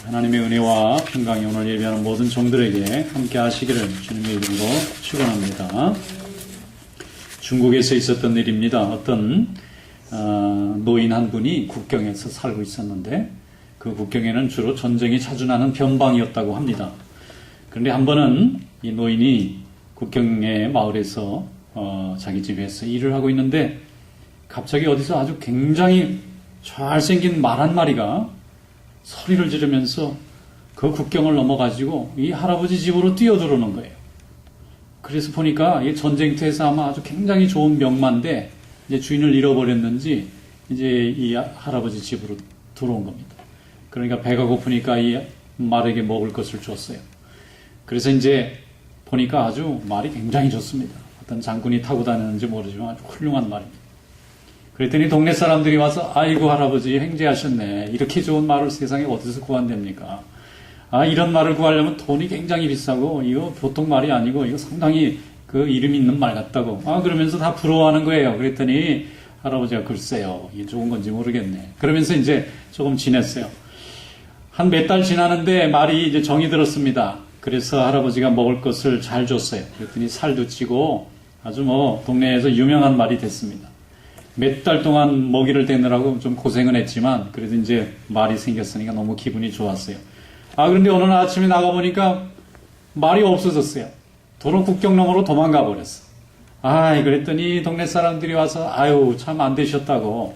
하나님의 은혜와 평강이 오늘 예배하는 모든 종들에게 함께 하시기를 주님의 이름으로 축원합니다. 중국에서 있었던 일입니다. 어떤 노인 한 분이 국경에서 살고 있었는데 그 국경에는 주로 전쟁이 자주 나는 변방이었다고 합니다. 그런데 한 번은 이 노인이 국경의 마을에서 자기 집에서 일을 하고 있는데 갑자기 어디서 아주 굉장히 잘생긴 말 한 마리가 소리를 지르면서 그 국경을 넘어가지고 이 할아버지 집으로 뛰어들어오는 거예요. 그래서 보니까 이 전쟁터에서 아마 아주 굉장히 좋은 명마인데 이제 주인을 잃어버렸는지 이제 이 할아버지 집으로 들어온 겁니다. 그러니까 배가 고프니까 이 말에게 먹을 것을 줬어요. 그래서 이제 보니까 아주 말이 굉장히 좋습니다. 어떤 장군이 타고 다니는지 모르지만 아주 훌륭한 말입니다. 그랬더니 동네 사람들이 와서 아이고 할아버지 횡재하셨네. 이렇게 좋은 말을 세상에 어디서 구한답니까? 이런 말을 구하려면 돈이 굉장히 비싸고 이거 보통 말이 아니고 이거 상당히 그 이름 있는 말 같다고 그러면서 다 부러워하는 거예요. 그랬더니 할아버지가 글쎄요 이게 좋은 건지 모르겠네. 그러면서 이제 조금 지냈어요. 한 몇 달 지나는데 말이 이제 정이 들었습니다. 그래서 할아버지가 먹을 것을 잘 줬어요. 그랬더니 살도 찌고 아주 동네에서 유명한 말이 됐습니다. 몇 달 동안 먹이를 대느라고 좀 고생은 했지만 그래도 이제 말이 생겼으니까 너무 기분이 좋았어요. 그런데 어느 날 아침에 나가보니까 말이 없어졌어요. 도로 국경 너머로 도망가 버렸어. 그랬더니 동네 사람들이 와서 아유 참 안 되셨다고.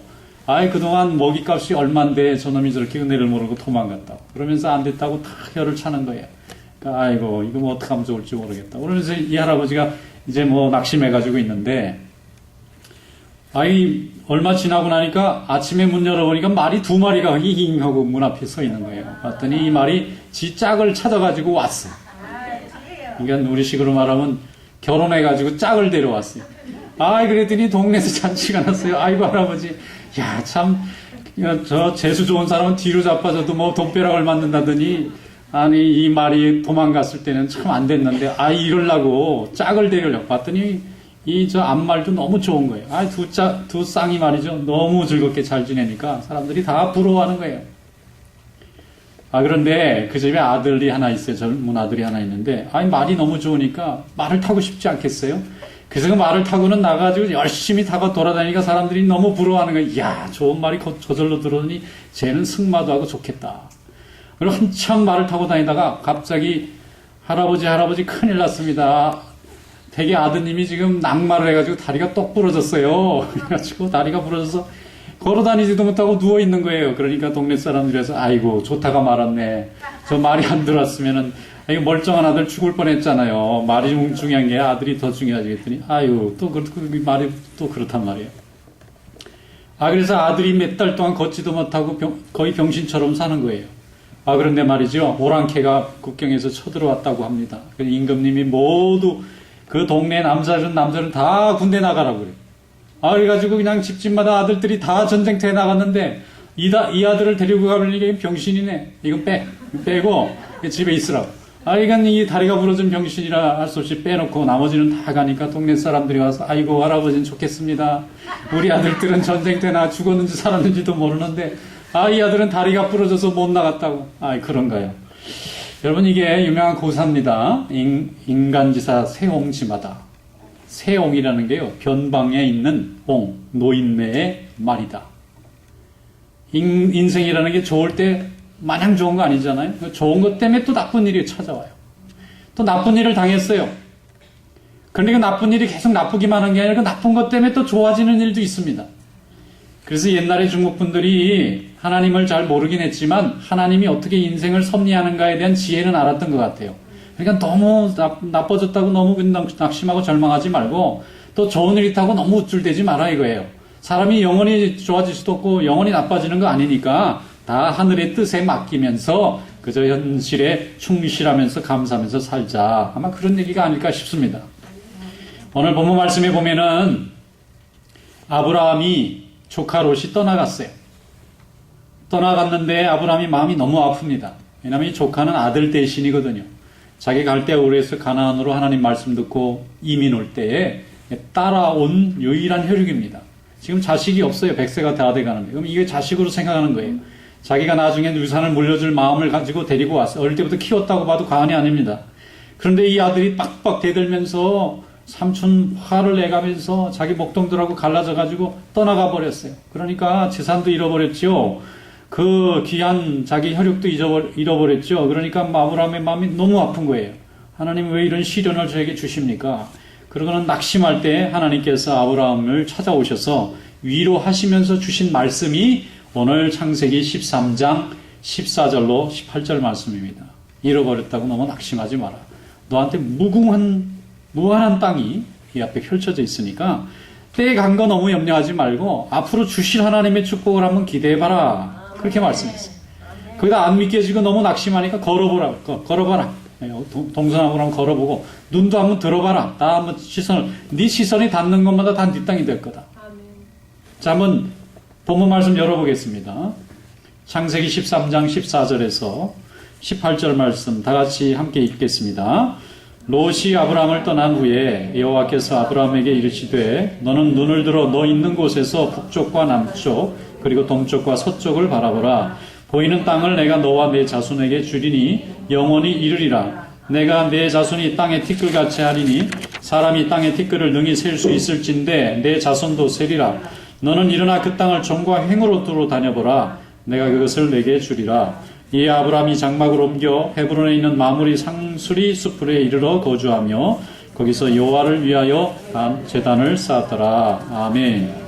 그동안 먹이값이 얼만데 저놈이 저렇게 은혜를 모르고 도망갔다고. 그러면서 안 됐다고 다 혀를 차는 거예요. 그러니까 아이고 이거 뭐 어떻게 하면 좋을지 모르겠다. 그러면서 이 할아버지가 이제 봤더니 있는데 얼마 지나고 나니까 아침에 문 열어보니까 말이 두 마리가 힝 하고 문 앞에 서 있는 거예요. 봤더니 이 말이 지 짝을 찾아가지고 왔어. 그러니까 우리식으로 말하면 결혼해가지고 짝을 데려왔어요. 그랬더니 동네에서 잔치가 났어요. 아이고 할아버지, 야 참 저 재수 좋은 사람은 뒤로 자빠져도 돈벼락을 맞는다더니 이 말이 도망갔을 때는 참 안 됐는데 이러려고 짝을 데리려고 봤더니 저 앞말도 너무 좋은 거예요. 두 쌍이 말이죠. 너무 즐겁게 잘 지내니까 사람들이 다 부러워하는 거예요. 그런데 그 집에 아들이 하나 있어요. 젊은 아들이 하나 있는데, 말이 너무 좋으니까 말을 타고 싶지 않겠어요? 그래서 그 말을 타고는 나가지고 열심히 타고 돌아다니니까 사람들이 너무 부러워하는 거예요. 이야, 좋은 말이 저절로 들어오니 쟤는 승마도 하고 좋겠다. 그리고 한참 말을 타고 다니다가 갑자기 할아버지 큰일 났습니다. 되게 아드님이 지금 낙마를 해가지고 다리가 똑 부러졌어요. 그래가지고 다리가 부러져서 걸어다니지도 못하고 누워있는 거예요. 그러니까 동네 사람들이 와서 아이고 좋다가 말았네. 저 말이 안 들어왔으면은 멀쩡한 아들 죽을 뻔했잖아요. 말이 중요한 게 아들이 더 중요하지. 그랬더니 또 말이 또 그렇단 말이에요. 그래서 아들이 몇 달 동안 걷지도 못하고 거의 병신처럼 사는 거예요. 그런데 말이죠. 오랑캐가 국경에서 쳐들어왔다고 합니다. 임금님이 모두 그 동네 남자들은 다 군대 나가라고 그래요. 그래가지고 그냥 집집마다 아들들이 다 전쟁터에 나갔는데 이 아들을 데리고 가려니까 이게 병신이네. 이건 빼고 집에 있으라고. 이건 이 다리가 부러진 병신이라 할 수 없이 빼놓고 나머지는 다 가니까 동네 사람들이 와서 아이고 할아버지는 좋겠습니다. 우리 아들들은 전쟁터에 죽었는지 살았는지도 모르는데 이 아들은 다리가 부러져서 못 나갔다고. 그런가요? 여러분 이게 유명한 고사입니다. 인간지사 세옹지마다. 세옹이라는 게요. 변방에 있는 노인네의 말이다. 인생이라는 게 좋을 때 마냥 좋은 거 아니잖아요. 좋은 것 때문에 또 나쁜 일이 찾아와요. 또 나쁜 일을 당했어요. 그런데 그 나쁜 일이 계속 나쁘기만 한 게 아니라 그 나쁜 것 때문에 또 좋아지는 일도 있습니다. 그래서 옛날에 중국 분들이 하나님을 잘 모르긴 했지만 하나님이 어떻게 인생을 섭리하는가에 대한 지혜는 알았던 것 같아요. 그러니까 너무 나빠졌다고 너무 낙심하고 절망하지 말고 또 좋은 일 있다고 너무 우쭐대지 마라 이거예요. 사람이 영원히 좋아질 수도 없고 영원히 나빠지는 거 아니니까 다 하늘의 뜻에 맡기면서 그저 현실에 충실하면서 감사하면서 살자. 아마 그런 얘기가 아닐까 싶습니다. 오늘 본문 말씀에 보면은 아브라함이 조카 롯이 떠나갔어요. 떠나갔는데 아브라함이 마음이 너무 아픕니다. 왜냐하면 이 조카는 아들 대신이거든요. 자기 갈대아우르에서 가나안으로 하나님 말씀 듣고 이민 올 때에 따라온 유일한 혈육입니다. 지금 자식이 없어요. 100세가 다 돼가는데. 그럼 이게 자식으로 생각하는 거예요. 자기가 나중에 유산을 물려줄 마음을 가지고 데리고 왔어요. 어릴 때부터 키웠다고 봐도 과언이 아닙니다. 그런데 이 아들이 빡빡 대들면서 삼촌 화를 내가면서 자기 목동들하고 갈라져가지고 떠나가 버렸어요. 그러니까 재산도 잃어버렸죠. 그 귀한 자기 혈육도 잃어버렸죠. 그러니까 아브라함의 마음이 너무 아픈 거예요. 하나님 왜 이런 시련을 저에게 주십니까? 그러고는 낙심할 때 하나님께서 아브라함을 찾아오셔서 위로하시면서 주신 말씀이 오늘 창세기 13장 14절로 18절 말씀입니다. 잃어버렸다고 너무 낙심하지 마라. 너한테 무한한 땅이 이 앞에 펼쳐져 있으니까 때에 간 거 너무 염려하지 말고 앞으로 주실 하나님의 축복을 한번 기대해봐라. 그렇게 말씀했어요. 거기다 안 믿겨지고 너무 낙심하니까 걸어봐라. 동서남으로 한번 걸어보고 눈도 한번 들어봐라. 다 한번 네 시선이 닿는 것마다 다 네 땅이 될 거다. 자, 한번 본문 말씀 열어보겠습니다. 창세기 13장 14절에서 18절 말씀 다 같이 함께 읽겠습니다. 롯이 아브라함을 떠난 후에 여호와께서 아브라함에게 이르시되 너는 눈을 들어 너 있는 곳에서 북쪽과 남쪽 그리고 동쪽과 서쪽을 바라보라. 보이는 땅을 내가 너와 내 자손에게 주리니 영원히 이르리라. 내가 내 자손이 땅의 티끌같이 하리니 사람이 땅의 티끌을 능히 셀 수 있을진데 내 자손도 세리라. 너는 일어나 그 땅을 종과 횡으로 두루 다녀보라. 내가 그것을 내게 주리라. 이에 아브라함이 장막을 옮겨 헤브론에 있는 마므리 상수리 숲에 이르러 거주하며 거기서 여호와를 위하여 제단을 쌓았더라. 아멘.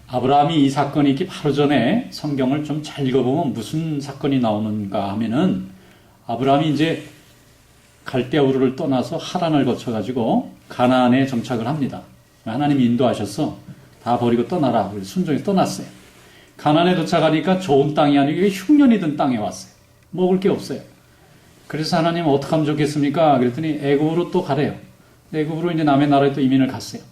아브라함이 이 사건이 있기 바로 전에 성경을 좀 잘 읽어보면 무슨 사건이 나오는가 하면은 아브라함이 이제 갈대아우르를 떠나서 하란을 거쳐가지고 가나안에 정착을 합니다. 하나님이 인도하셔서 다 버리고 떠나라. 순종해서 떠났어요. 가나안에 도착하니까 좋은 땅이 아니고 흉년이 든 땅에 왔어요. 먹을 게 없어요. 그래서 하나님 어떻게 하면 좋겠습니까? 그랬더니 애굽으로 또 가래요. 애굽으로 이제 남의 나라에 또 이민을 갔어요.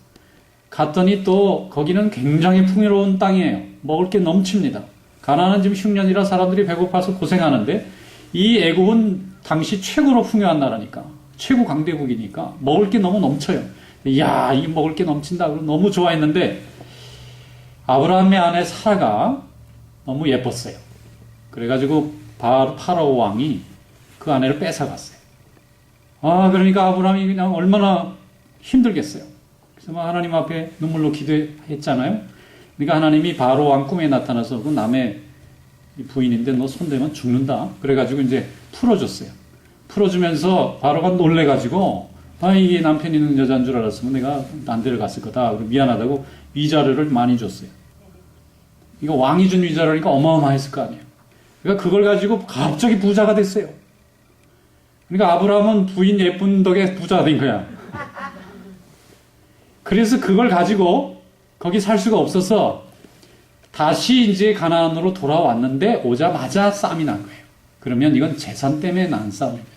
갔더니 또 거기는 굉장히 풍요로운 땅이에요. 먹을 게 넘칩니다. 가나안은 지금 흉년이라 사람들이 배고파서 고생하는데 이 애굽은 당시 최고로 풍요한 나라니까 최고 강대국이니까 먹을 게 너무 넘쳐요. 이야, 이 먹을 게 넘친다. 너무 좋아했는데 아브라함의 아내 사라가 너무 예뻤어요. 그래가지고 파라오 왕이 그 아내를 뺏어갔어요. 그러니까 아브라함이 그냥 얼마나 힘들겠어요. 그래서 하나님 앞에 눈물로 기도했잖아요. 그러니까 하나님이 바로 왕 꿈에 나타나서 그 남의 부인인데 너 손대면 죽는다. 그래가지고 이제 풀어줬어요. 풀어주면서 바로가 놀래가지고 이게 남편 있는 여자인 줄 알았으면 내가 안 데려갔을 거다. 미안하다고 위자료를 많이 줬어요. 이거 왕이 준 위자료니까 어마어마했을 거 아니에요. 그러니까 그걸 가지고 갑자기 부자가 됐어요. 그러니까 아브라함은 부인 예쁜 덕에 부자가 된 거야. 그래서 그걸 가지고 거기 살 수가 없어서 다시 이제 가나안으로 돌아왔는데 오자마자 싸움이 난 거예요. 그러면 이건 재산 때문에 난 싸움입니다.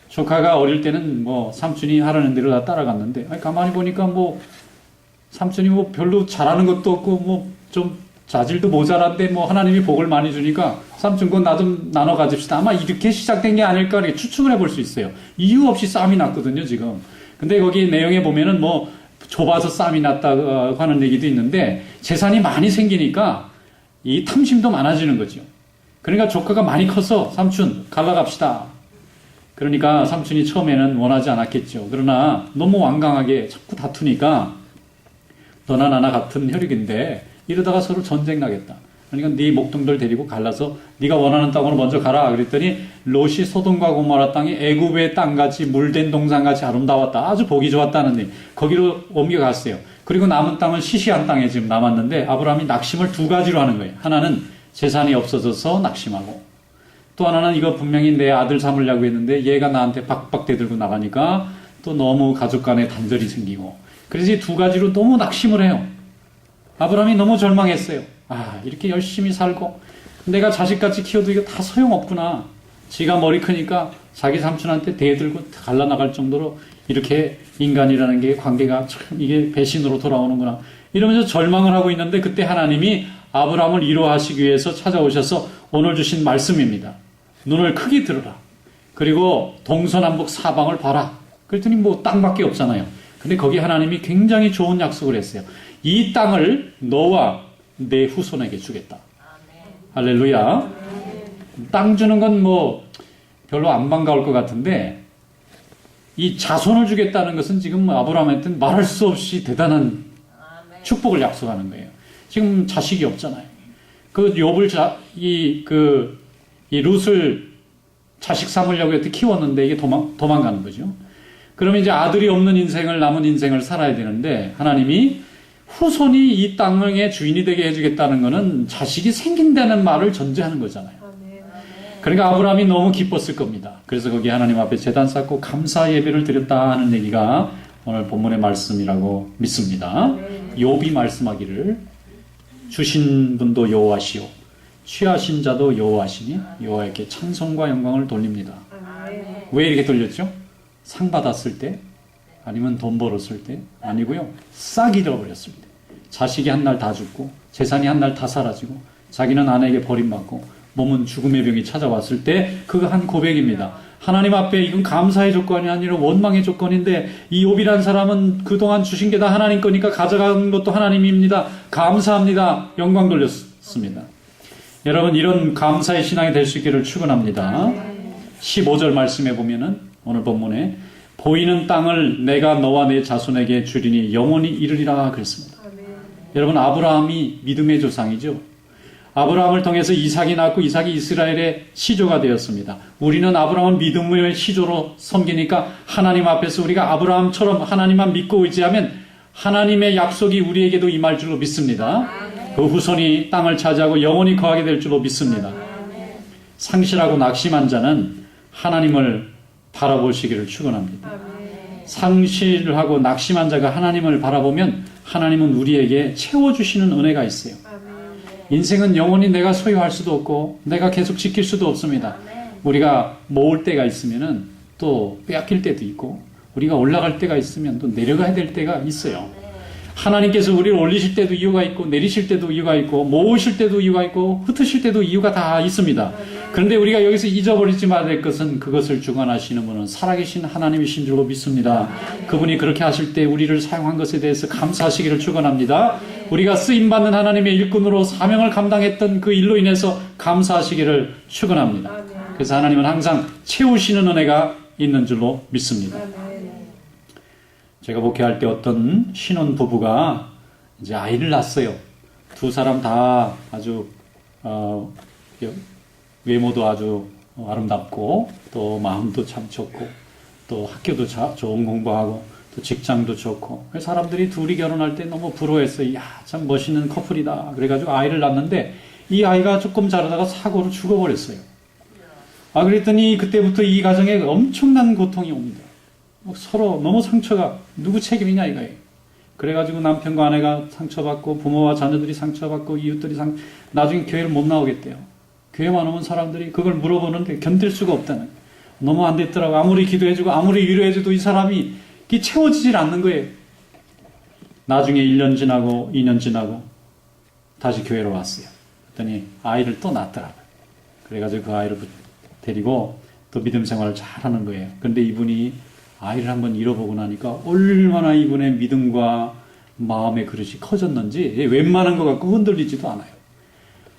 조카가 어릴 때는 삼촌이 하라는 대로 다 따라갔는데 가만히 보니까 삼촌이 별로 잘하는 것도 없고 좀 자질도 모자란데 하나님이 복을 많이 주니까 삼촌 건 나 좀 나눠 가집시다. 아마 이렇게 시작된 게 아닐까 이렇게 추측을 해볼 수 있어요. 이유 없이 싸움이 났거든요 지금. 근데 거기 내용에 보면은 좁아서 싸움이 났다고 하는 얘기도 있는데 재산이 많이 생기니까 이 탐심도 많아지는 거죠. 그러니까 조카가 많이 커서 삼촌 갈라갑시다. 그러니까 삼촌이 처음에는 원하지 않았겠죠. 그러나 너무 완강하게 자꾸 다투니까 너나 나나 같은 혈육인데 이러다가 서로 전쟁 나겠다. 그러니까 네 목동들 데리고 갈라서 네가 원하는 땅으로 먼저 가라. 그랬더니 롯이 소돔과 고모라 땅이 애굽의 땅같이 물된 동산같이 아름다웠다. 아주 보기 좋았다는 얘기. 거기로 옮겨갔어요. 그리고 남은 땅은 시시한 땅에 지금 남았는데 아브라함이 낙심을 두 가지로 하는 거예요. 하나는 재산이 없어져서 낙심하고 또 하나는 이거 분명히 내 아들 삼으려고 했는데 얘가 나한테 박박 대들고 나가니까 또 너무 가족 간에 단절이 생기고 그래서 이 두 가지로 너무 낙심을 해요. 아브라함이 너무 절망했어요. 이렇게 열심히 살고 내가 자식같이 키워도 이거 다 소용없구나. 지가 머리 크니까 자기 삼촌한테 대들고 갈라나갈 정도로 이렇게 인간이라는 게 관계가 참 이게 배신으로 돌아오는구나. 이러면서 절망을 하고 있는데 그때 하나님이 아브라함을 위로하시기 위해서 찾아오셔서 오늘 주신 말씀입니다. 눈을 크게 들어라. 그리고 동서남북 사방을 봐라. 그랬더니 땅밖에 없잖아요. 근데 거기 하나님이 굉장히 좋은 약속을 했어요. 이 땅을 너와 내 후손에게 주겠다. 할렐루야. 땅 주는 건 뭐 별로 안 반가울 것 같은데 이 자손을 주겠다는 것은 지금 아브라함한테 말할 수 없이 대단한 축복을 약속하는 거예요. 지금 자식이 없잖아요. 그 욥을 이 룻을 자식 삼으려고 해서 키웠는데 이게 도망가는 거죠. 그러면 이제 아들이 없는 남은 인생을 살아야 되는데 하나님이 후손이 이 땅의 주인이 되게 해주겠다는 것은 자식이 생긴다는 말을 전제하는 거잖아요. 그러니까 아브라함이 너무 기뻤을 겁니다. 그래서 거기 하나님 앞에 제단 쌓고 감사 예배를 드렸다 하는 얘기가 오늘 본문의 말씀이라고 믿습니다. 욥이 말씀하기를 주신 분도 여호와시요 취하신 자도 여호와시니 여호와께 찬송과 영광을 돌립니다. 왜 이렇게 돌렸죠? 상 받았을 때 아니면 돈 벌었을 때 아니고요. 싹 잃어버렸을 때 자식이 한 날 다 죽고 재산이 한 날 다 사라지고 자기는 아내에게 버림받고 몸은 죽음의 병이 찾아왔을 때 그거 한 고백입니다. 하나님 앞에 이건 감사의 조건이 아니라 원망의 조건인데 이 욥이란 사람은 그동안 주신 게 다 하나님 거니까 가져간 것도 하나님입니다. 감사합니다. 영광 돌렸습니다. 여러분 이런 감사의 신앙이 될 수 있기를 축원합니다. 15절 말씀에 보면은 오늘 본문에 보이는 땅을 내가 너와 내 자손에게 주리니 영원히 이르리라 그랬습니다. 여러분 아브라함이 믿음의 조상이죠. 아브라함을 통해서 이삭이 낳고 이삭이 이스라엘의 시조가 되었습니다. 우리는 아브라함을 믿음의 시조로 섬기니까 하나님 앞에서 우리가 아브라함처럼 하나님만 믿고 의지하면 하나님의 약속이 우리에게도 임할 줄로 믿습니다. 그 후손이 땅을 차지하고 영원히 거하게 될 줄로 믿습니다. 상실하고 낙심한 자는 하나님을 바라보시기를 축원합니다. 상실하고 낙심한 자가 하나님을 바라보면 하나님은 우리에게 채워주시는 은혜가 있어요. 인생은 영원히 내가 소유할 수도 없고 내가 계속 지킬 수도 없습니다. 우리가 모을 때가 있으면 또 빼앗길 때도 있고 우리가 올라갈 때가 있으면 또 내려가야 될 때가 있어요. 하나님께서 우리를 올리실 때도 이유가 있고 내리실 때도 이유가 있고 모으실 때도 이유가 있고 흩으실 때도 이유가 다 있습니다. 그런데 우리가 여기서 잊어버리지 말아야 될 것은 그것을 주관하시는 분은 살아계신 하나님이신 줄로 믿습니다. 그분이 그렇게 하실 때 우리를 사용한 것에 대해서 감사하시기를 축원합니다. 우리가 쓰임받는 하나님의 일꾼으로 사명을 감당했던 그 일로 인해서 감사하시기를 축원합니다. 그래서 하나님은 항상 채우시는 은혜가 있는 줄로 믿습니다. 제가 목회할 때 어떤 신혼 부부가 이제 아이를 낳았어요. 두 사람 다 아주 외모도 아주 아름답고 또 마음도 참 좋고 또 학교도 좋은 공부하고 또 직장도 좋고 사람들이 둘이 결혼할 때 너무 부러워했어요. 야, 참 멋있는 커플이다. 그래가지고 아이를 낳았는데 이 아이가 조금 자라다가 사고로 죽어버렸어요. 그랬더니 그때부터 이 가정에 엄청난 고통이 옵니다. 서로 너무 상처가 누구 책임이냐 이거예요. 그래가지고 남편과 아내가 상처받고 부모와 자녀들이 상처받고 이웃들이 나중에 교회를 못 나오겠대요. 교회만 오면 사람들이 그걸 물어보는데 견딜 수가 없다는 거예요. 너무 안 됐더라고. 아무리 기도해주고 아무리 위로해줘도 이 사람이 채워지질 않는 거예요. 나중에 1년 지나고 2년 지나고 다시 교회로 왔어요. 그랬더니 아이를 또 낳았더라고요. 그래가지고 그 아이를 데리고 또 믿음 생활을 잘하는 거예요. 그런데 이분이 아이를 한번 잃어보고 나니까 얼마나 이분의 믿음과 마음의 그릇이 커졌는지 웬만한 것 같고 흔들리지도 않아요.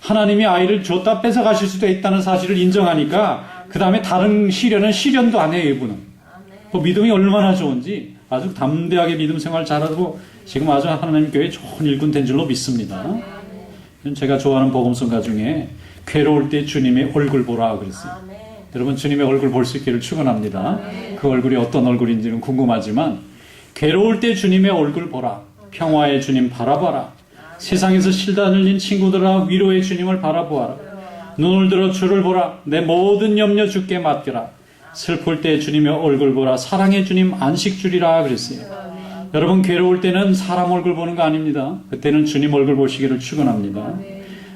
하나님이 아이를 줬다 뺏어가실 수도 있다는 사실을 인정하니까 그 다음에 다른 시련은 시련도 안 해요. 이분은. 그 믿음이 얼마나 좋은지 아주 담대하게 믿음 생활 잘하고 지금 아주 하나님 교회 좋은 일꾼 된 줄로 믿습니다. 제가 좋아하는 복음성가 중에 괴로울 때 주님의 얼굴 보라 그랬어요. 여러분 주님의 얼굴 볼 수 있기를 축원합니다. 그 얼굴이 어떤 얼굴인지는 궁금하지만 괴로울 때 주님의 얼굴 보라. 평화의 주님 바라봐라. 세상에서 실다 흘린 친구들아 위로의 주님을 바라보아라. 눈을 들어 주를 보라. 내 모든 염려 주께 맡겨라. 슬플 때 주님의 얼굴 보라. 사랑의 주님 안식 주리라 그랬어요. 여러분 괴로울 때는 사람 얼굴 보는 거 아닙니다. 그때는 주님 얼굴 보시기를 축원합니다.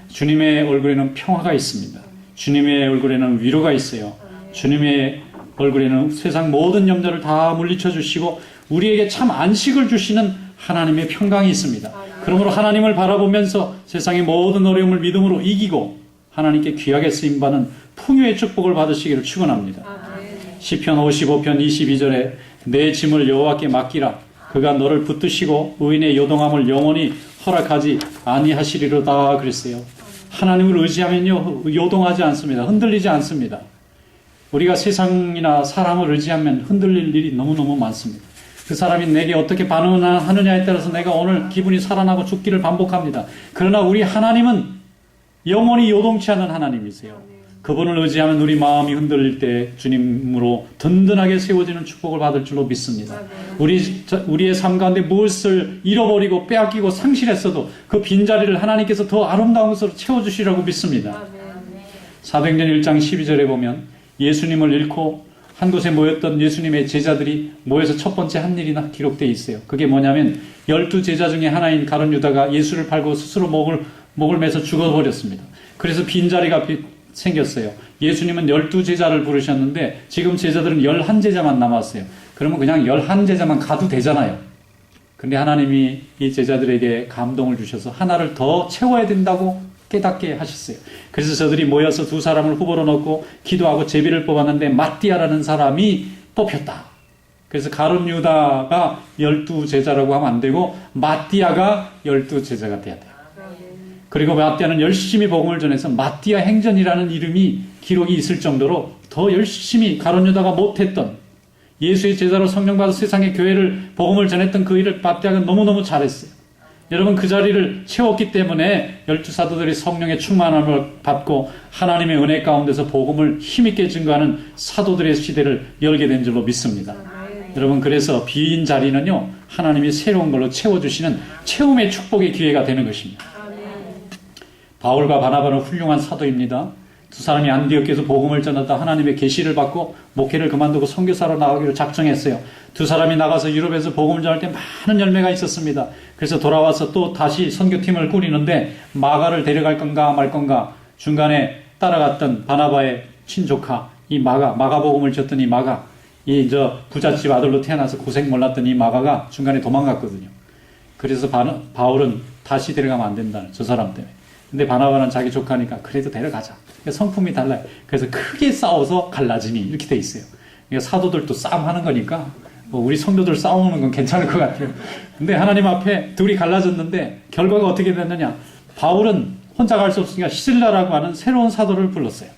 주님의 얼굴에는 평화가 있습니다. 주님의 얼굴에는 위로가 있어요. 주님의 얼굴에는 세상 모든 염려를 다 물리쳐 주시고 우리에게 참 안식을 주시는 하나님의 평강이 있습니다. 그러므로 하나님을 바라보면서 세상의 모든 어려움을 믿음으로 이기고 하나님께 귀하게 쓰임받는 풍요의 축복을 받으시기를 축원합니다. 시편 55편 22절에 내 짐을 여호와께 맡기라. 그가 너를 붙드시고 의인의 요동함을 영원히 허락하지 아니하시리로다 그랬어요. 하나님을 의지하면요, 요동하지 않습니다. 흔들리지 않습니다. 우리가 세상이나 사람을 의지하면 흔들릴 일이 너무너무 많습니다. 그 사람이 내게 어떻게 반응하느냐에 따라서 내가 오늘 기분이 살아나고 죽기를 반복합니다. 그러나 우리 하나님은 영원히 요동치 않는 하나님이세요. 그분을 의지하면 우리 마음이 흔들릴 때 주님으로 든든하게 세워지는 축복을 받을 줄로 믿습니다. 우리의 삶 가운데 무엇을 잃어버리고 빼앗기고 상실했어도 그 빈자리를 하나님께서 더 아름다운 것으로 채워주시라고 믿습니다. 사도행전 1장 12절에 보면 예수님을 잃고 한 곳에 모였던 예수님의 제자들이 모여서 첫 번째 한 일이나 기록되어 있어요. 그게 뭐냐면 12제자 중에 하나인 가룟 유다가 예수를 팔고 스스로 목을 매서 죽어버렸습니다. 그래서 빈자리가 생겼어요. 예수님은 12제자를 부르셨는데 지금 제자들은 11제자만 남았어요. 그러면 그냥 11제자만 가도 되잖아요. 근데 하나님이 이 제자들에게 감동을 주셔서 하나를 더 채워야 된다고 깨닫게 하셨어요. 그래서 저들이 모여서 두 사람을 후보로 넣고 기도하고 제비를 뽑았는데 마띠아라는 사람이 뽑혔다. 그래서 가룟 유다가 12제자라고 하면 안 되고 마띠아가 12제자가 돼야 돼요. 그리고 마띠아는 열심히 복음을 전해서 마띠아 행전이라는 이름이 기록이 있을 정도로 더 열심히 가룟 유다가 못했던 예수의 제자로 성령받아 세상의 교회를 복음을 전했던 그 일을 마띠아가 너무너무 잘했어요. 여러분 그 자리를 채웠기 때문에 12사도들이 성령의 충만함을 받고 하나님의 은혜 가운데서 복음을 힘있게 증거하는 사도들의 시대를 열게 된 줄로 믿습니다. 여러분 그래서 빈 자리는요 하나님이 새로운 걸로 채워주시는 채움의 축복의 기회가 되는 것입니다. 바울과 바나바는 훌륭한 사도입니다. 두 사람이 안디옥에서 복음을 전하다 하나님의 계시를 받고 목회를 그만두고 선교사로 나가기로 작정했어요. 두 사람이 나가서 유럽에서 복음을 전할 때 많은 열매가 있었습니다. 그래서 돌아와서 또 다시 선교팀을 꾸리는데 마가를 데려갈 건가 말 건가 중간에 따라갔던 바나바의 친조카 이 마가 복음을 줬던 이 마가 이 부잣집 아들로 태어나서 고생 몰랐던 이 마가가 중간에 도망갔거든요. 그래서 바울은 다시 데려가면 안 된다는 저 사람 때문에. 근데 바나바는 자기 조카니까 그래도 데려가자. 성품이 달라요. 그래서 크게 싸워서 갈라지니 이렇게 돼 있어요. 그러니까 사도들도 싸움하는 거니까 우리 성도들 싸우는 건 괜찮을 것 같아요. 근데 하나님 앞에 둘이 갈라졌는데 결과가 어떻게 됐느냐. 바울은 혼자 갈 수 없으니까 시들라라고 하는 새로운 사도를 불렀어요.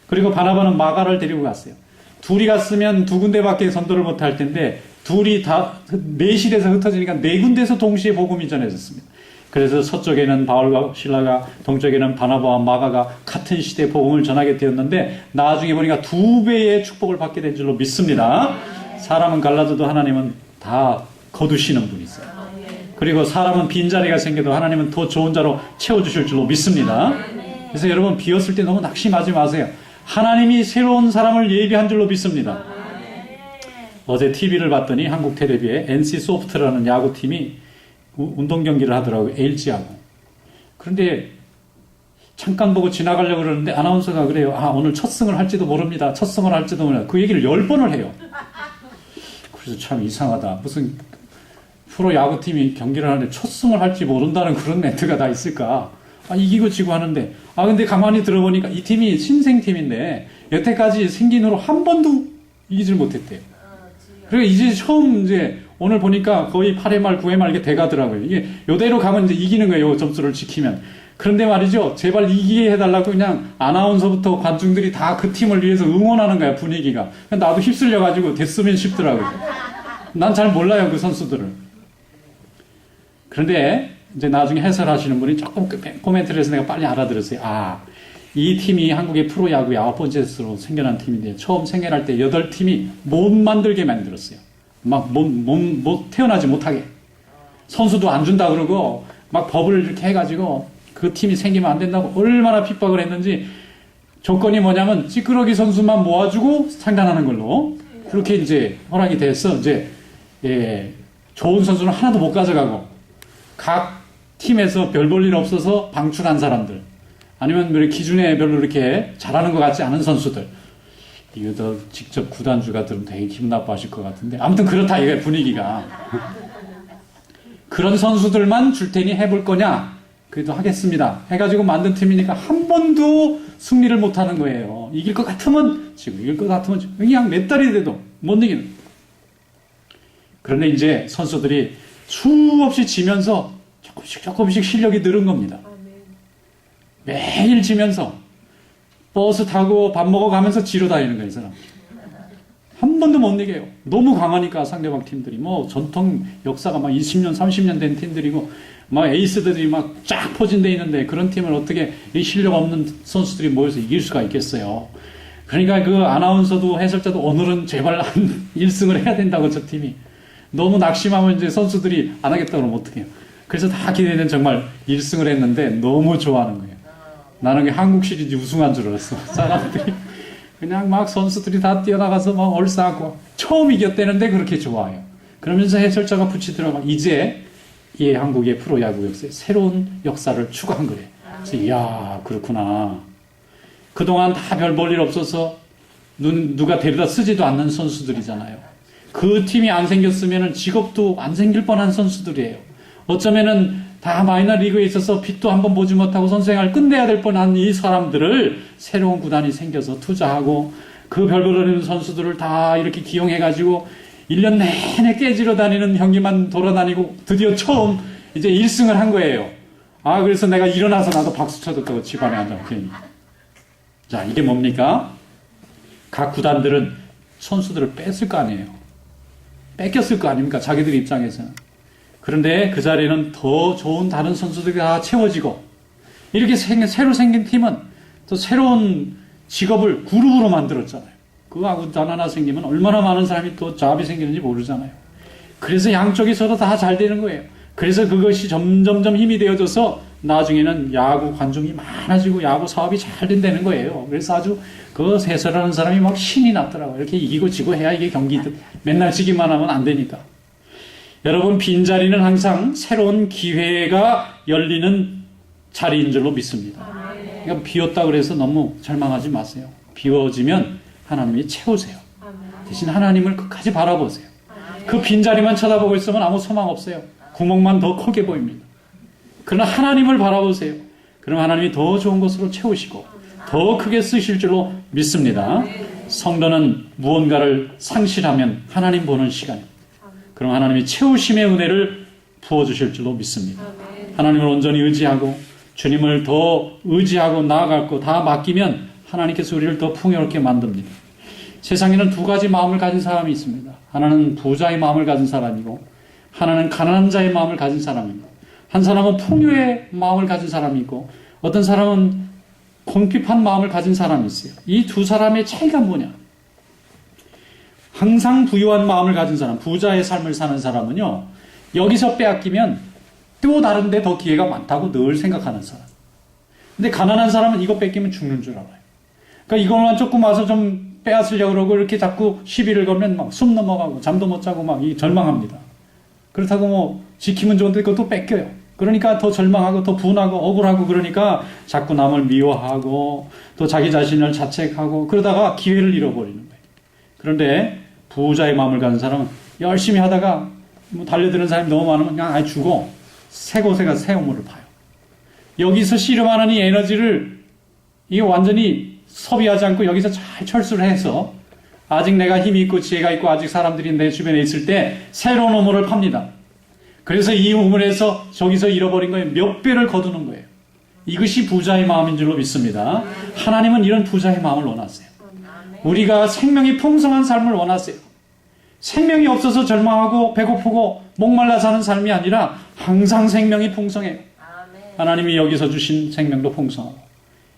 그리고 바나바는 마가를 데리고 갔어요. 둘이 갔으면 두 군데밖에 선도를 못할 텐데 둘이 다 넷이 돼서 흩어지니까 네 군데에서 동시에 복음이 전해졌습니다. 그래서 서쪽에는 바울과 실라가 동쪽에는 바나바와 마가가 같은 시대에 복음을 전하게 되었는데 나중에 보니까 2배의 축복을 받게 된 줄로 믿습니다. 사람은 갈라져도 하나님은 다 거두시는 분이세요. 그리고 사람은 빈자리가 생겨도 하나님은 더 좋은 자로 채워주실 줄로 믿습니다. 그래서 여러분 비었을 때 너무 낙심하지 마세요. 하나님이 새로운 사람을 예비한 줄로 믿습니다. 어제 TV를 봤더니 한국 텔레비에 NC 소프트라는 야구팀이 운동 경기를 하더라고요. LG하고. 그런데 잠깐 보고 지나가려고 그러는데 아나운서가 그래요. 오늘 첫 승을 할지도 모릅니다. 첫 승을 할지도 모릅니다. 그 얘기를 10번을 해요. 그래서 참 이상하다. 무슨 프로 야구팀이 경기를 하는데 첫 승을 할지 모른다는 그런 멘트가 다 있을까? 이기고 지고 하는데. 근데 가만히 들어보니까 이 팀이 신생팀인데 여태까지 생긴 후로 한 번도 이기질 못했대요. 그러니까 이제 처음 오늘 보니까 거의 8회 말, 9회 말 이게 돼가더라고요. 이게 요대로 가면 이제 이기는 거예요. 점수를 지키면. 그런데 말이죠. 제발 이기게 해달라고 그냥 아나운서부터 관중들이 다 그 팀을 위해서 응원하는 거야, 분위기가. 나도 휩쓸려가지고 됐으면 싶더라고요. 난 잘 몰라요, 그 선수들을. 그런데 이제 나중에 해설하시는 분이 조금 코멘트를 해서 내가 빨리 알아들었어요. 이 팀이 한국의 프로야구의 9번째로 생겨난 팀인데 처음 생겨날 때 8팀이 못 만들게 만들었어요. 태어나지 못하게. 선수도 안 준다 그러고 막 법을 이렇게 해가지고 그 팀이 생기면 안 된다고 얼마나 핍박을 했는지 조건이 뭐냐면 찌끄러기 선수만 모아주고 상단하는 걸로 그렇게 이제 허락이 돼서 좋은 선수는 하나도 못 가져가고 각 팀에서 별 볼 일 없어서 방출한 사람들 아니면 기준에 별로 이렇게 잘하는 것 같지 않은 선수들 이거 직접 구단주가 들으면 되게 기분 나빠하실 것 같은데 아무튼 그렇다 이게 분위기가 그런 선수들만 줄 테니 해볼 거냐 그래도 하겠습니다 해가지고 만든 팀이니까 한 번도 승리를 못하는 거예요. 이길 것 같으면 지금 이길 것 같으면 지금 그냥 몇 달이 돼도 못 이기는. 그런데 이제 선수들이 수없이 지면서 조금씩 실력이 늘은 겁니다. 매일 지면서 버스 타고 밥 먹어가면서 지러 다니는 거예요, 이 사람. 한 번도 못 이겨요. 너무 강하니까 상대방 팀들이. 뭐 전통 역사가 막 20년, 30년 된 팀들이고 막 에이스들이 막 쫙 포진돼 있는데 그런 팀을 어떻게 이 실력 없는 선수들이 모여서 이길 수가 있겠어요. 그러니까 그 아나운서도 해설자도 오늘은 제발 한 1승을 해야 된다고 저 팀이. 너무 낙심하면 이제 선수들이 안 하겠다 그러면 어떡해요. 그래서 다 기대는 정말 1승을 했는데 너무 좋아하는 거예요. 나는 한국 시리즈 우승한 줄 알았어. 사람들이. 그냥 막 선수들이 다 뛰어나가서 막 얼싸고 처음 이겼다는데 그렇게 좋아요. 그러면서 해설자가 붙이더라고. 이제 이 한국의 프로야구 역사에 새로운 역사를 추가한 거예요. 그래서 이야 그렇구나. 그동안 다 별 볼 일 없어서 누가 데려다 쓰지도 않는 선수들이잖아요. 그 팀이 안 생겼으면 직업도 안 생길 뻔한 선수들이에요. 어쩌면은 다 마이너 리그에 있어서 빛도 한번 보지 못하고 선수생활 끝내야 될 뻔한 이 사람들을 새로운 구단이 생겨서 투자하고 그 별별 어린 선수들을 다 이렇게 기용해가지고 1년 내내 깨지러 다니는 형님만 돌아다니고 드디어 처음 이제 1승을 한 거예요. 아, 그래서 내가 일어나서 나도 박수 쳐줬다고 집안에 앉아. 자, 이게 뭡니까? 각 구단들은 선수들을 뺐을 거 아니에요. 뺏겼을 거 아닙니까? 자기들 입장에서는. 그런데 그 자리에는 더 좋은 다른 선수들이 다 채워지고 이렇게 새로 생긴 팀은 또 새로운 직업을 그룹으로 만들었잖아요. 그 아구단 하나 생기면 얼마나 많은 사람이 또 잡이 생기는지 모르잖아요. 그래서 양쪽이 서로 다 잘 되는 거예요. 그래서 그것이 점점점 힘이 되어져서 나중에는 야구 관중이 많아지고 야구 사업이 잘 된다는 거예요. 그래서 아주 그 해설하는 사람이 막 신이 났더라고요. 이렇게 이기고 지고 해야 이게 경기들 맨날 지기만 하면 안 되니까. 여러분, 빈자리는 항상 새로운 기회가 열리는 자리인 줄로 믿습니다. 그러니까 비었다 그래서 너무 절망하지 마세요. 비워지면 하나님이 채우세요. 대신 하나님을 끝까지 바라보세요. 그 빈자리만 쳐다보고 있으면 아무 소망 없어요. 구멍만 더 크게 보입니다. 그러나 하나님을 바라보세요. 그럼 하나님이 더 좋은 것으로 채우시고 더 크게 쓰실 줄로 믿습니다. 성도는 무언가를 상실하면 하나님 보는 시간입니다. 그럼 하나님이 채우심의 은혜를 부어주실 줄로 믿습니다. 하나님을 온전히 의지하고 주님을 더 의지하고 나아갈 거 다 맡기면 하나님께서 우리를 더 풍요롭게 만듭니다. 세상에는 두 가지 마음을 가진 사람이 있습니다. 하나는 부자의 마음을 가진 사람이고 하나는 가난한 자의 마음을 가진 사람입니다. 한 사람은 풍요의 마음을 가진 사람이 있고 어떤 사람은 궁핍한 마음을 가진 사람이 있어요. 이 두 사람의 차이가 뭐냐? 항상 부유한 마음을 가진 사람, 부자의 삶을 사는 사람은요, 여기서 빼앗기면 또 다른 데 더 기회가 많다고 늘 생각하는 사람. 근데 가난한 사람은 이거 뺏기면 죽는 줄 알아요. 그러니까 이것만 조금 와서 좀 빼앗으려고 그러고 이렇게 자꾸 시비를 걸면 막 숨 넘어가고 잠도 못 자고 막 절망합니다. 그렇다고 뭐 지키면 좋은데 그것도 뺏겨요. 그러니까 더 절망하고 더 분하고 억울하고 그러니까 자꾸 남을 미워하고 또 자기 자신을 자책하고 그러다가 기회를 잃어버리는 거예요. 그런데 부자의 마음을 가진 사람은 열심히 하다가 뭐 달려드는 사람이 너무 많으면 그냥 아예 죽어 새 곳에 가서 새 우물을 파요. 여기서 씨름하는 이 에너지를 이게 완전히 소비하지 않고 여기서 잘 철수를 해서 아직 내가 힘이 있고 지혜가 있고 아직 사람들이 내 주변에 있을 때 새로운 우물을 팝니다. 그래서 이 우물에서 저기서 잃어버린 거에 몇 배를 거두는 거예요. 이것이 부자의 마음인 줄로 믿습니다. 하나님은 이런 부자의 마음을 원하세요. 우리가 생명이 풍성한 삶을 원하세요. 생명이 없어서 절망하고 배고프고 목말라 사는 삶이 아니라 항상 생명이 풍성해요. 하나님이 여기서 주신 생명도 풍성하고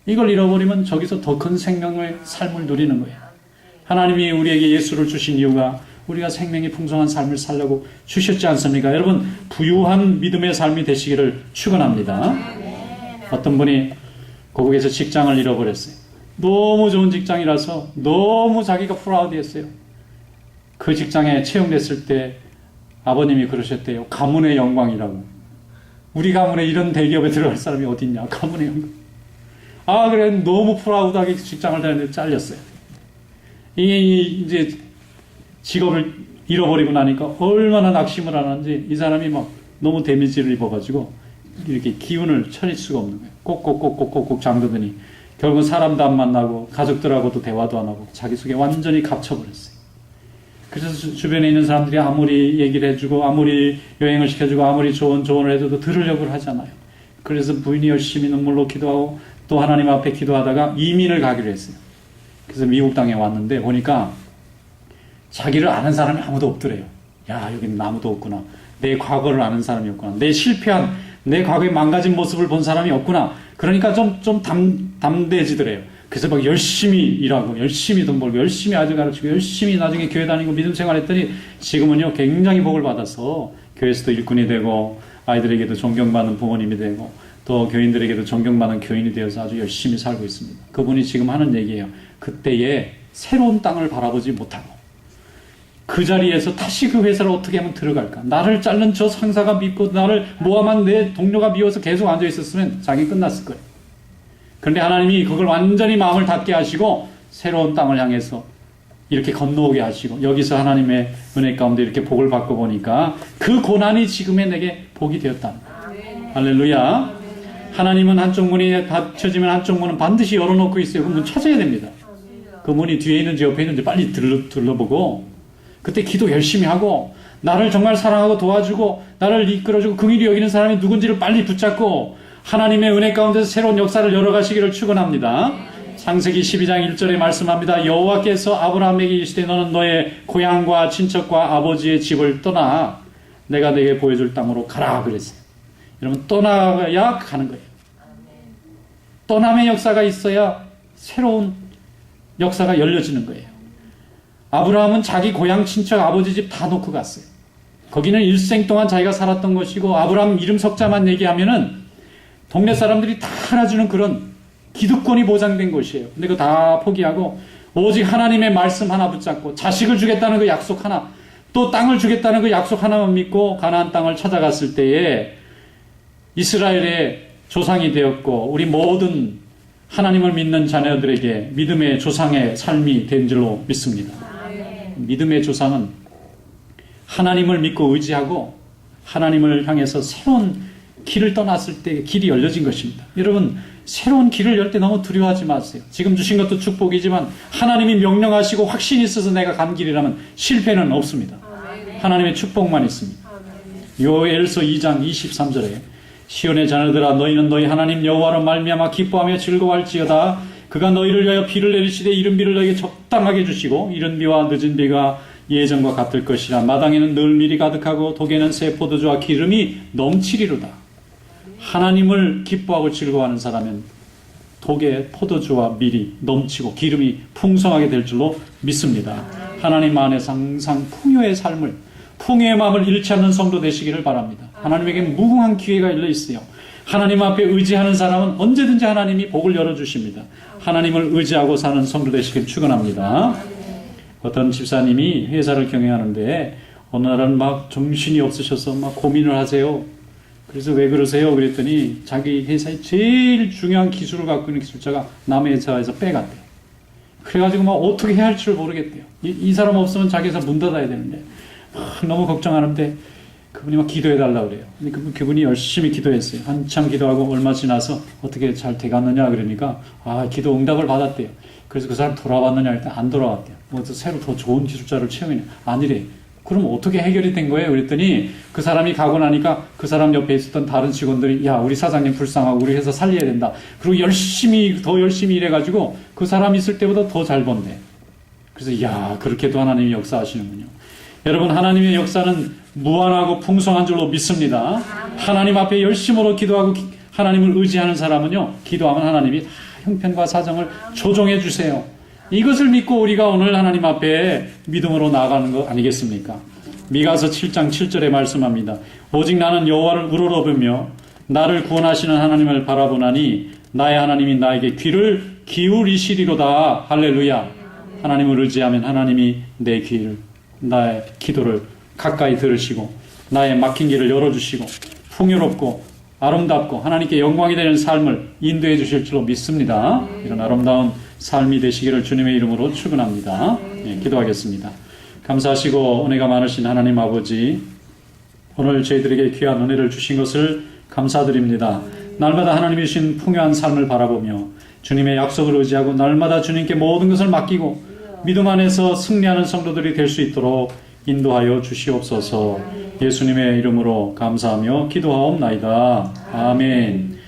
이걸 잃어버리면 저기서 더 큰 생명의 삶을 누리는 거예요. 하나님이 우리에게 예수를 주신 이유가 우리가 생명이 풍성한 삶을 살려고 주셨지 않습니까? 여러분, 부유한 믿음의 삶이 되시기를 축원합니다. 어떤 분이 고국에서 직장을 잃어버렸어요. 너무 좋은 직장이라서 너무 자기가 프라우드했어요. 그 직장에 채용됐을 때 아버님이 그러셨대요. 가문의 영광이라고. 우리 가문에 이런 대기업에 들어갈 사람이 어디 있냐. 가문의 영광. 아, 그래. 너무 프라우드하게 직장을 다녔는데 잘렸어요. 이제 직업을 잃어버리고 나니까 얼마나 낙심을 하는지 이 사람이 막 너무 데미지를 입어가지고 이렇게 기운을 차릴 수가 없는 거예요. 꼭꼭꼭꼭꼭꼭 잠그더니 결국은 사람도 안 만나고 가족들하고도 대화도 안 하고 자기 속에 완전히 갇혀버렸어요. 그래서 주변에 있는 사람들이 아무리 얘기를 해주고 아무리 여행을 시켜주고 아무리 좋은 조언을 해줘도 들으려고 하잖아요. 그래서 부인이 열심히 눈물로 기도하고 또 하나님 앞에 기도하다가 이민을 가기로 했어요. 그래서 미국 땅에 왔는데 보니까 자기를 아는 사람이 아무도 없더래요. 야, 여기는 아무도 없구나. 내 과거를 아는 사람이 없구나. 내 실패한, 내 과거의 망가진 모습을 본 사람이 없구나. 그러니까 좀 담대해지더래요. 그래서 막 열심히 일하고, 열심히 돈 벌고, 열심히 아들 가르치고, 열심히 나중에 교회 다니고 믿음 생활했더니 지금은요, 굉장히 복을 받아서 교회에서도 일꾼이 되고, 아이들에게도 존경받는 부모님이 되고, 또 교인들에게도 존경받는 교인이 되어서 아주 열심히 살고 있습니다. 그분이 지금 하는 얘기예요. 그때에 새로운 땅을 바라보지 못하고, 그 자리에서 다시 그 회사를 어떻게 하면 들어갈까? 나를 자른 저 상사가 밉고 나를 모함한 내 동료가 미워서 계속 앉아 있었으면 자기 끝났을 거예요. 그런데 하나님이 그걸 완전히 마음을 닫게 하시고 새로운 땅을 향해서 이렇게 건너오게 하시고 여기서 하나님의 은혜 가운데 이렇게 복을 받고 보니까 그 고난이 지금의 내게 복이 되었다. 할렐루야. 하나님은 한쪽 문이 닫혀지면 한쪽 문은 반드시 열어놓고 있어요. 그 문 찾아야 됩니다. 그 문이 뒤에 있는지 옆에 있는지 빨리 둘러보고 그때 기도 열심히 하고 나를 정말 사랑하고 도와주고 나를 이끌어주고 긍휼히 여기는 사람이 누군지를 빨리 붙잡고 하나님의 은혜 가운데서 새로운 역사를 열어가시기를 축원합니다. 창세기 12장 1절에 말씀합니다. 여호와께서 아브라함에게 이르시되 너는 너의 고향과 친척과 아버지의 집을 떠나 내가 네게 보여줄 땅으로 가라 그랬어요. 여러분 떠나야 가는 거예요. 떠남의 역사가 있어야 새로운 역사가 열려지는 거예요. 아브라함은 자기 고향 친척 아버지 집 다 놓고 갔어요. 거기는 일생 동안 자기가 살았던 것이고 아브라함 이름 석자만 얘기하면은 동네 사람들이 다 알아주는 그런 기득권이 보장된 곳이에요. 근데 그거 다 포기하고 오직 하나님의 말씀 하나 붙잡고 자식을 주겠다는 그 약속 하나 또 땅을 주겠다는 그 약속 하나만 믿고 가나안 땅을 찾아갔을 때에 이스라엘의 조상이 되었고 우리 모든 하나님을 믿는 자녀들에게 믿음의 조상의 삶이 된 줄로 믿습니다. 믿음의 조상은 하나님을 믿고 의지하고 하나님을 향해서 새로운 길을 떠났을 때 길이 열려진 것입니다. 여러분 새로운 길을 열 때 너무 두려워하지 마세요. 지금 주신 것도 축복이지만 하나님이 명령하시고 확신이 있어서 내가 간 길이라면 실패는 없습니다. 하나님의 축복만 있습니다. 요엘서 2장 23절에 시온의 자녀들아 너희는 너희 하나님 여호와로 말미암아 기뻐하며 즐거워할지어다. 그가 너희를 위하여 비를 내리시되 이른 비를 너희에게 적당하게 주시고 이른 비와 늦은 비가 예전과 같을 것이라. 마당에는 늘 밀이 가득하고 독에는 새 포도주와 기름이 넘치리로다. 하나님을 기뻐하고 즐거워하는 사람은 독에 포도주와 밀이 넘치고 기름이 풍성하게 될 줄로 믿습니다. 하나님 안에서 항상 풍요의 삶을 풍요의 마음을 잃지 않는 성도 되시기를 바랍니다. 하나님에게 무궁한 기회가 열려 있어요. 하나님 앞에 의지하는 사람은 언제든지 하나님이 복을 열어주십니다. 하나님을 의지하고 사는 성도 되시길 축원합니다. 어떤 집사님이 회사를 경영하는데 어느 날은 막 정신이 없으셔서 막 고민을 하세요. 그래서 왜 그러세요? 그랬더니 자기 회사의 제일 중요한 기술을 갖고 있는 기술자가 남의 회사에서 빼갔대요. 그래가지고 막 어떻게 해야 할지를 모르겠대요. 이 사람 없으면 자기 회사 문 닫아야 되는데 너무 걱정하는데 그분이 막 기도해달라고 그래요. 근데 그분이 열심히 기도했어요. 한참 기도하고 얼마 지나서 어떻게 잘 돼갔느냐 그러니까 기도 응답을 받았대요. 그래서 그 사람 돌아왔느냐 일단 안 돌아왔대요. 뭐 새로 더 좋은 기술자를 채용이네. 아니래. 그럼 어떻게 해결이 된 거예요? 그랬더니 그 사람이 가고 나니까 그 사람 옆에 있었던 다른 직원들이 야 우리 사장님 불쌍하고 우리 회사 살려야 된다. 그리고 더 열심히 일해가지고 그 사람 있을 때보다 더 잘 번대. 그래서 그렇게도 하나님이 역사하시는군요. 여러분 하나님의 역사는 무한하고 풍성한 줄로 믿습니다. 하나님 앞에 열심으로 기도하고 하나님을 의지하는 사람은요 기도하면 하나님이 형편과 사정을 조정해 주세요. 이것을 믿고 우리가 오늘 하나님 앞에 믿음으로 나아가는 거 아니겠습니까? 미가서 7장 7절에 말씀합니다. 오직 나는 여호와를 우러러보며 나를 구원하시는 하나님을 바라보나니 나의 하나님이 나에게 귀를 기울이시리로다. 할렐루야. 하나님을 의지하면 하나님이 내 귀를 나의 기도를 가까이 들으시고 나의 막힌 길을 열어주시고 풍요롭고 아름답고 하나님께 영광이 되는 삶을 인도해 주실 줄로 믿습니다. 이런 아름다운 삶이 되시기를 주님의 이름으로 축원합니다. 기도하겠습니다. 감사하시고 은혜가 많으신 하나님 아버지 오늘 저희들에게 귀한 은혜를 주신 것을 감사드립니다. 날마다 하나님이 주신 풍요한 삶을 바라보며 주님의 약속을 의지하고 날마다 주님께 모든 것을 맡기고 믿음 안에서 승리하는 성도들이 될 수 있도록 인도하여 주시옵소서. 예수님의 이름으로 감사하며 기도하옵나이다. 아멘.